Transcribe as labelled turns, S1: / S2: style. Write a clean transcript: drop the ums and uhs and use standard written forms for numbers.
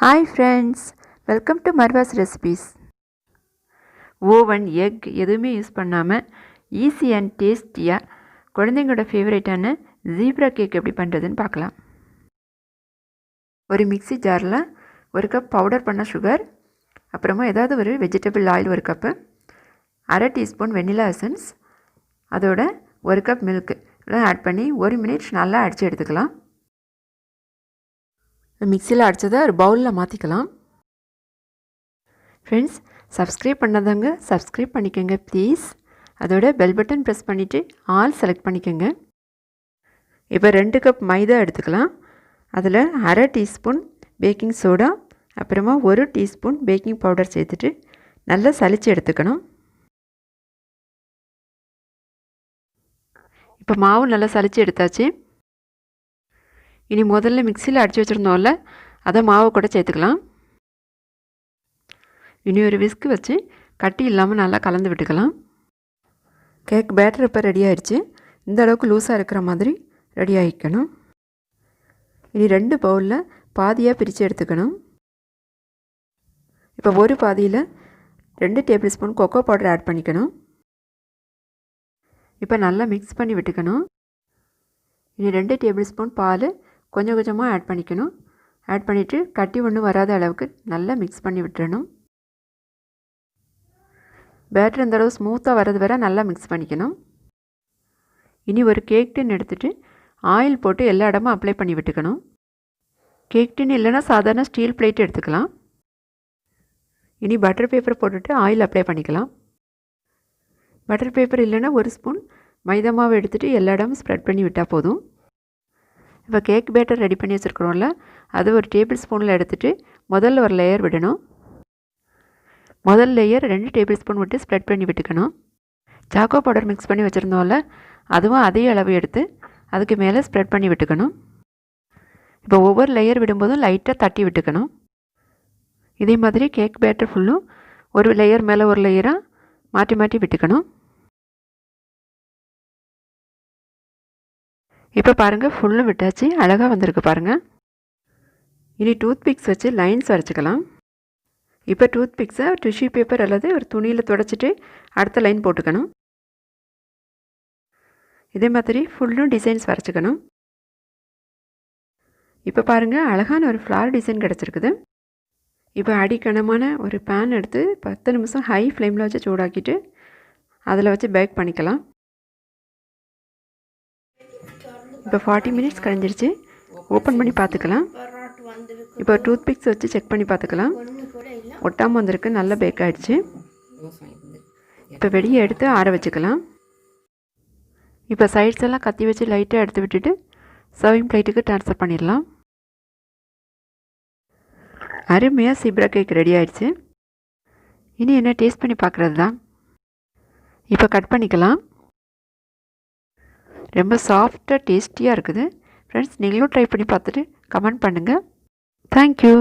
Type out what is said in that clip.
S1: Hi friends, welcome to Marwa'sRecipes. Oven egg எதுவுமே use பண்ணாமல் easy and டேஸ்டியாக குழந்தைங்களோட ஃபேவரேட்டான ஜீப்ரா கேக் எப்படி பண்ணுறதுன்னு பார்க்கலாம். ஒரு மிக்ஸி ஜாரில் ஒரு கப் பவுடர் பண்ண சுகர், அப்புறமா ஏதாவது ஒரு வெஜிடபிள் ஆயில் ஒரு கப்பு, அரை டீஸ்பூன் வெண்ணிலா எசன்ஸ், அதோட ஒரு கப் மில்க் எல்லாம் ஆட் பண்ணி 1 மினிட் நல்லா அடித்து எடுத்துக்கலாம். மிக்சியில் அடித்ததை ஒரு பவுலில் மாற்றிக்கலாம். ஃப்ரெண்ட்ஸ், சப்ஸ்கிரைப் பண்ணாதவங்க சப்ஸ்கிரைப் பண்ணிக்கோங்க ப்ளீஸ். அதோட பெல் பட்டன் ப்ரெஸ் பண்ணிவிட்டு ஆல் செலக்ட் பண்ணிக்கோங்க. இப்போ 2 கப் மைதா எடுத்துக்கலாம். அதில் அரை டீஸ்பூன் பேக்கிங் சோடா, அப்புறமா 1 டீஸ்பூன் பேக்கிங் பவுடர் சேர்த்துட்டு நல்லா சலித்து எடுத்துக்கணும். இப்போ மாவு நல்லா சலித்து எடுத்தாச்சு. இனி முதல்ல மிக்சியில் அடித்து வச்சுருந்தோம்ல, அதை மாவு கூட சேர்த்துக்கலாம். இனி ஒரு விஸ்கு வச்சு கட்டி இல்லாமல் நல்லா கலந்து விட்டுக்கலாம். கேக் பேட்டர் இப்போ ரெடி ஆகிடுச்சு. இந்த அளவுக்கு லூஸாக இருக்கிற மாதிரி ரெடி ஆகிக்கணும். இனி 2 பவுலில் பாதியாக பிரித்து எடுத்துக்கணும். இப்போ ஒரு பாதியில் 2 tablespoon cocoa powder add பண்ணிக்கணும். இப்போ நல்லா மிக்ஸ் பண்ணி விட்டுக்கணும். இனி 2 டேபிள் ஸ்பூன் பால் கொஞ்சம் கொஞ்சமாக ஆட் பண்ணிக்கணும். ஆட் பண்ணிவிட்டு கட்டி ஒன்றும் வராத அளவுக்கு நல்லா மிக்ஸ் பண்ணி விட்டுறணும். பேட்டர் இந்த அளவு ஸ்மூத்தாக வரது வரை நல்லா மிக்ஸ் பண்ணிக்கணும். இனி ஒரு கேக் டின் எடுத்துகிட்டு ஆயில் போட்டு எல்லா இடமும் அப்ளை பண்ணி விட்டுக்கணும். கேக் டின் இல்லைன்னா சாதாரண ஸ்டீல் பிளேட் எடுத்துக்கலாம். இனி பட்டர் பேப்பர் போட்டுட்டு ஆயில் அப்ளை பண்ணிக்கலாம். பட்டர் பேப்பர் இல்லைன்னா 1 ஸ்பூன் மைதா மாவு எடுத்துகிட்டு எல்லா இடமும் ஸ்ப்ரெட் பண்ணி விட்டால் போதும். இப்போ கேக் பேட்டர் ரெடி பண்ணி வச்சுருக்குறோம்ல, அது ஒரு டேபிள் ஸ்பூனில் எடுத்துகிட்டு முதல்ல ஒரு லேயர் விடணும். முதல் லேயர் 2 டேபிள் ஸ்பூன் விட்டு ஸ்ப்ரெட் பண்ணி விட்டுக்கணும். சாக்கோ பவுடர் மிக்ஸ் பண்ணி வச்சுருந்தோம்ல, அதுவும் அதே அளவு எடுத்து அதுக்கு மேலே ஸ்ப்ரெட் பண்ணி விட்டுக்கணும். இப்போ ஒவ்வொரு லேயர் விடும்போதும் லைட்டாக தட்டி விட்டுக்கணும். இதே மாதிரி கேக் பேட்டர் ஃபுல்லும் ஒரு லேயர் மேலே ஒரு லேயராக மாற்றி மாற்றி விட்டுக்கணும். இப்போ பாருங்கள், ஃபுல்லும் விட்டாச்சு, அழகாக வந்திருக்கு பாருங்கள். இனி டூத் பிக்ஸ் வச்சு லைன்ஸ் வரைச்சிக்கலாம். இப்போ டூத் பிக்ஸை டிஷ்யூ பேப்பர் அல்லது ஒரு துணியில் துடைச்சிட்டு அடுத்த லைன் போட்டுக்கணும். இதே மாதிரி ஃபுல்லும் டிசைன்ஸ் வரைச்சிக்கணும். இப்போ பாருங்கள், அழகான ஒரு ஃப்ளார் டிசைன் கிடச்சிருக்குது. இப்போ அடிக்கணமான ஒரு பேன் எடுத்து 10 நிமிஷம் ஹை ஃப்ளேமில் வச்சு சூடாக்கிட்டு அதில் வச்சு பேக் பண்ணிக்கலாம். இப்போ 40 மினிட்ஸ் கழிஞ்சிருச்சு. ஓப்பன் பண்ணி பார்த்துக்கலாம். இப்போ டூத் பிக்ஸ் வச்சு செக் பண்ணி பார்த்துக்கலாம். ஒட்டாமல் வந்திருக்கு, நல்லா பேக் ஆகிடுச்சு. இப்போ வெளியே எடுத்து ஆற வச்சுக்கலாம். இப்போ சைட்ஸ் எல்லாம் கத்தி வச்சு லைட்டாக எடுத்து விட்டுட்டு சர்விங் பிளேட்டுக்கு ட்ரான்ஸ்ஃபர் பண்ணிடலாம். அருமையாக ஜீப்ரா கேக் ரெடி ஆகிடுச்சு. இனி என்ன டேஸ்ட் பண்ணி பார்க்குறது தான். இப்போ கட் பண்ணிக்கலாம். ரொம்ப சாஃப்டாக டேஸ்டியாக இருக்குது. ஃப்ரெண்ட்ஸ், நீங்களும் ட்ரை பண்ணி பார்த்துட்டு கமெண்ட் பண்ணுங்கள். தேங்க்யூ.